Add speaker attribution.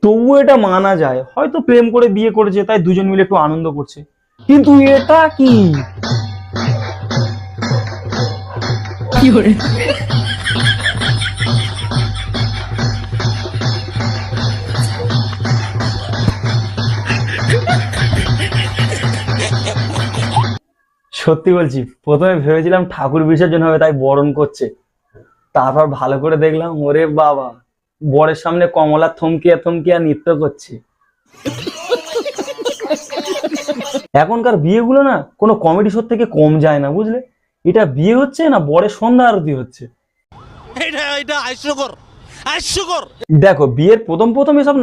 Speaker 1: তবুও এটা মানা যায়, হয়তো প্রেম করে বিয়ে করেছে তাই দুজন মিলে একটু আনন্দ করছে, কিন্তু এটা কি? সত্যি বলছি, প্রথমে ভেবেছিলাম ঠাকুর বিসর্জন হবে তাই বরণ করছে, তারপর ভালো করে দেখলাম ওরে বাবা, বরের সামনে কমলা থমকিয়া থমকিয়া নৃত্য করছে। এখনকার বিয়েগুলো না কোনো কমেডি শো থেকে কম যায় না, বুঝলে? এটা বিয়ে হচ্ছে না বরের সন্ধ্যা আরতি হচ্ছে। দেখো, বিয়ের প্রথম প্রথম এসব